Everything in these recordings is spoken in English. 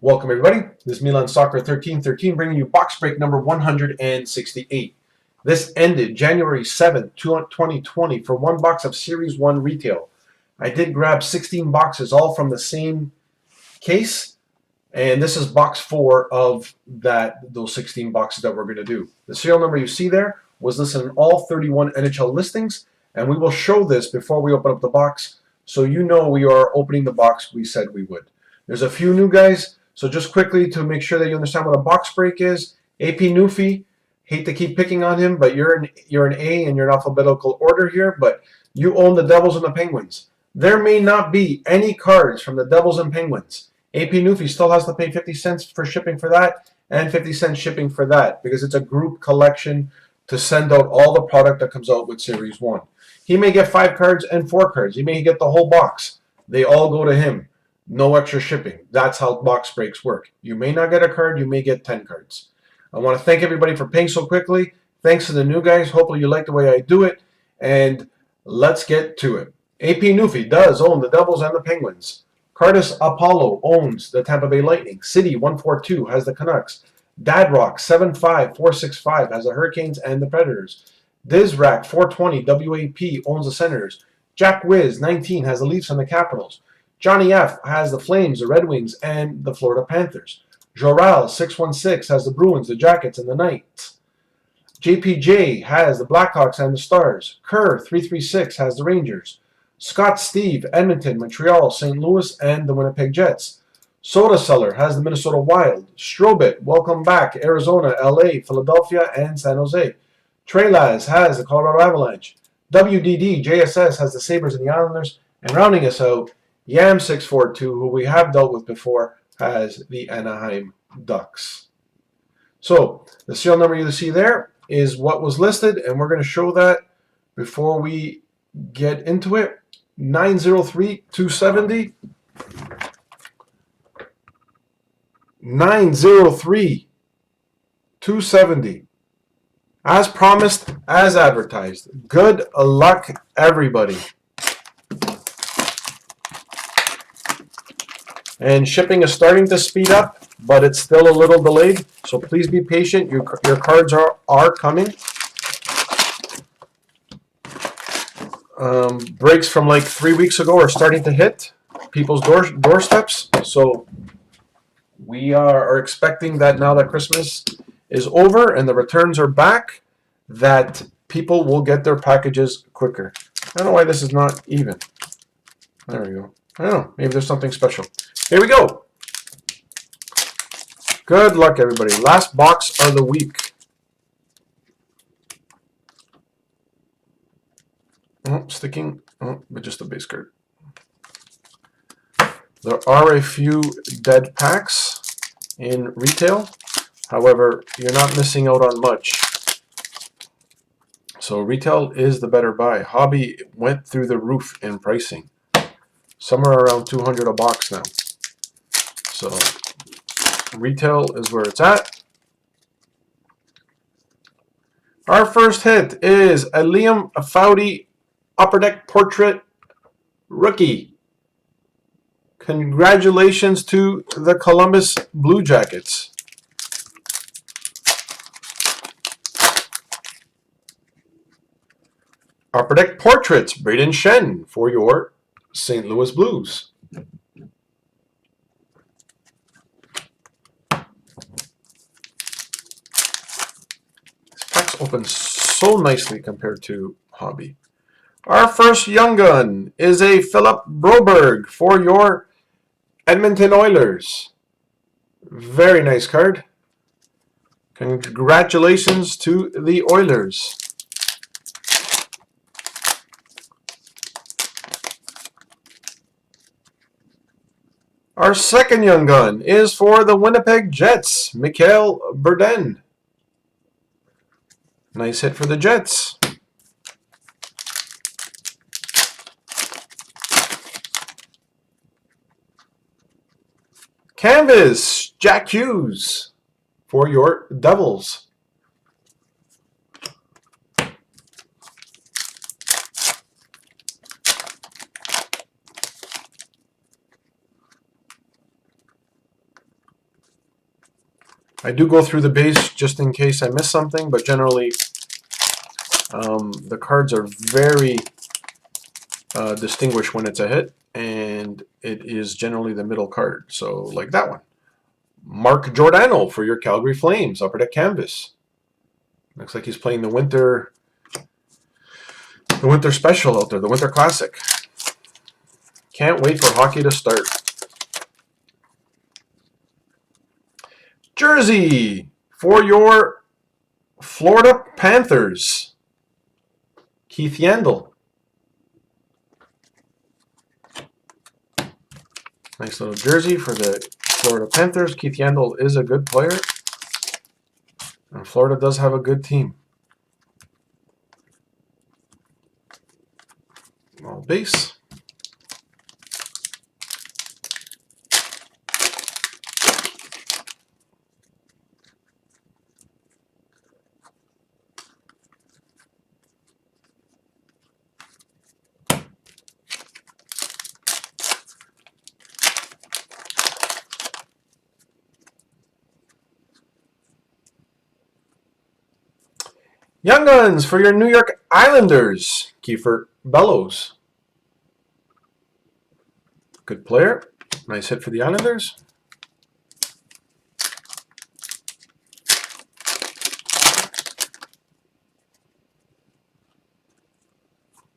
Welcome everybody. This is Milansoccer1313 bringing you box break number 168. This ended January 7th, 2020 for one box of Series 1 retail. I did grab 16 boxes all from the same case, and this is box 4 of those 16 boxes that we're going to do. The serial number you see there was listed in all 31 NHL listings, and we will show this before we open up the box so you know we are opening the box we said we would. There's a few new guys. So just quickly to make sure that you understand what a box break is, AP Newfie, hate to keep picking on him, but you're an A and you're in alphabetical order here, but you own the Devils and the Penguins. There may not be any cards from the Devils and Penguins. AP Newfie still has to pay 50 cents for shipping for that and 50 cents shipping for that because it's a group collection to send out all the product that comes out with Series 1. He may get 5 cards and 4 cards. He may get the whole box. They all go to him. No extra shipping. That's how box breaks work. You may not get a card, you may get 10 cards. I want to thank everybody for paying so quickly. Thanks to the new guys. Hopefully you like the way I do it. And let's get to it. AP Newfie does own the Devils and the Penguins. Cardis Apollo owns the Tampa Bay Lightning. City 142 has the Canucks. Dadrock 75465 has the Hurricanes and the Predators. Dizrack 420 WAP owns the Senators. Jack Wiz 19 has the Leafs and the Capitals. Johnny F. has the Flames, the Red Wings, and the Florida Panthers. Joral 616 has the Bruins, the Jackets, and the Knights. JPJ has the Blackhawks and the Stars. Kerr 336 has the Rangers. Scott Steve, Edmonton, Montreal, St. Louis, and the Winnipeg Jets. Soda Seller has the Minnesota Wild. Strobit, welcome back, Arizona, LA, Philadelphia, and San Jose. Treylaz has the Colorado Avalanche. WDD JSS has the Sabres and the Islanders. And rounding us out, Yam642, who we have dealt with before, has the Anaheim Ducks. So the serial number you see there is what was listed, and we're going to show that before we get into it. 903-270. 903-270. As promised, as advertised. Good luck, everybody. And shipping is starting to speed up, but it's still a little delayed. So please be patient. Your cards are coming. Breaks from like 3 weeks ago are starting to hit people's doorsteps. So we are expecting that now that Christmas is over and the returns are back, that people will get their packages quicker. I don't know why this is not even. There we go. I don't know. Maybe there's something special. Here we go. Good luck, everybody. Last box of the week. Oh, sticking. Oh, but just a base card. There are a few dead packs in retail. However, you're not missing out on much. So retail is the better buy. Hobby went through the roof in pricing. Somewhere around $200 a box now. So retail is where it's at. Our first hit is a Liam Foudy Upper Deck Portrait Rookie. Congratulations to the Columbus Blue Jackets. Upper Deck Portraits, Braden Shen for your St. Louis Blues. Packs open so nicely compared to Hobby. Our first Young Gun is a Philip Broberg for your Edmonton Oilers. Very nice card. Congratulations to the Oilers. Our second Young Gun is for the Winnipeg Jets, Mikael Burden. Nice hit for the Jets. Canvas, Jack Hughes for your Devils. I do go through the base just in case I miss something, but generally the cards are very distinguished when it's a hit, and it is generally the middle card. So like that one. Mark Giordano for your Calgary Flames, upper deck canvas. Looks like he's playing the winter special out there, the Winter Classic. Can't wait for hockey to start. Jersey for your Florida Panthers, Keith Yandel. Nice little jersey for the Florida Panthers. Keith Yandel is a good player, and Florida does have a good team. All base. Young Guns for your New York Islanders, Kiefer Bellows. Good player. Nice hit for the Islanders.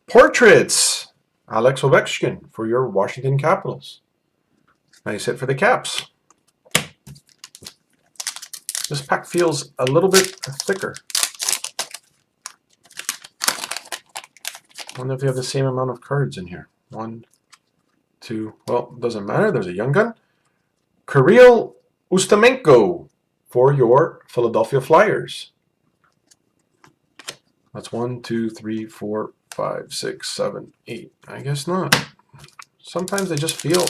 Portraits, Alex Ovechkin for your Washington Capitals. Nice hit for the Caps. This pack feels a little bit thicker. I wonder if they have the same amount of cards in here. 1, 2, well, doesn't matter. There's a Young Gun. Kirill Ustamenko for your Philadelphia Flyers. That's 1, 2, 3, 4, 5, 6, 7, 8. I guess not. Sometimes they just feel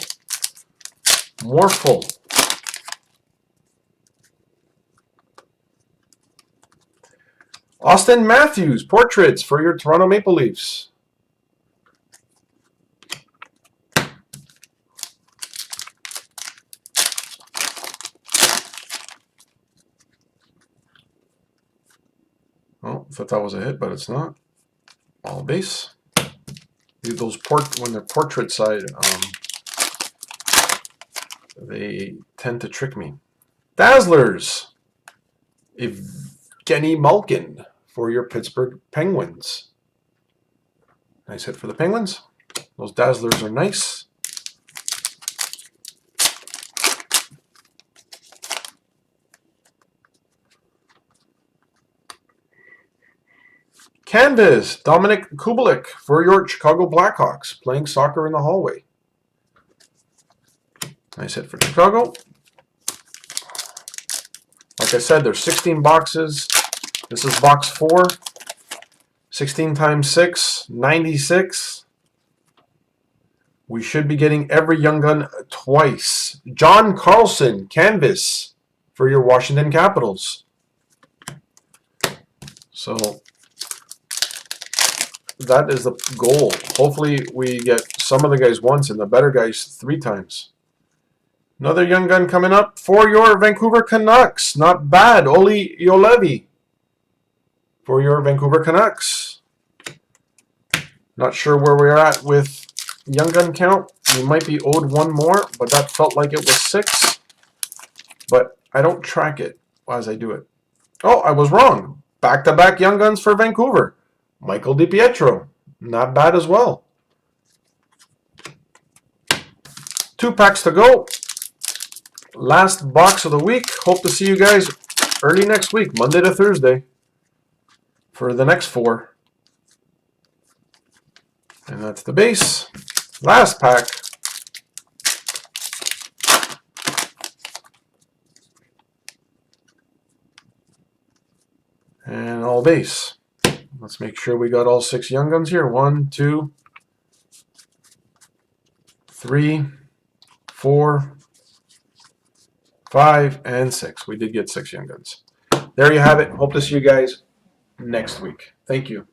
more full. Austin Matthews, portraits for your Toronto Maple Leafs. Oh, I thought that was a hit, but it's not. All base. Those when they're portrait side, they tend to trick me. Dazzlers, Evgeny Malkin for your Pittsburgh Penguins. Nice hit for the Penguins. Those Dazzlers are nice. Canvas, Dominic Kubalik for your Chicago Blackhawks, playing soccer in the hallway. Nice hit for Chicago. Like I said, there's 16 boxes. This is box 4. 16 times 6, 96. We should be getting every Young Gun twice. John Carlson, canvas for your Washington Capitals. So that is the goal. Hopefully we get some of the guys once and the better guys 3 times. Another Young Gun coming up for your Vancouver Canucks. Not bad. Oli Yolevi for your Vancouver Canucks. Not sure where we're at with Young Gun count. We might be owed 1 more, but that felt like it was 6. But I don't track it as I do it. Oh, I was wrong. Back-to-back Young Guns for Vancouver. Michael DiPietro, not bad as well. 2 packs to go. Last box of the week. Hope to see you guys early next week, Monday to Thursday, for the next 4. And that's the base. Last pack. And all base. Let's make sure we got all 6 Young Guns here. 1, 2, 3, 4, 5, and 6. We did get 6 Young Guns. There you have it. Hope to see you guys next week. Thank you.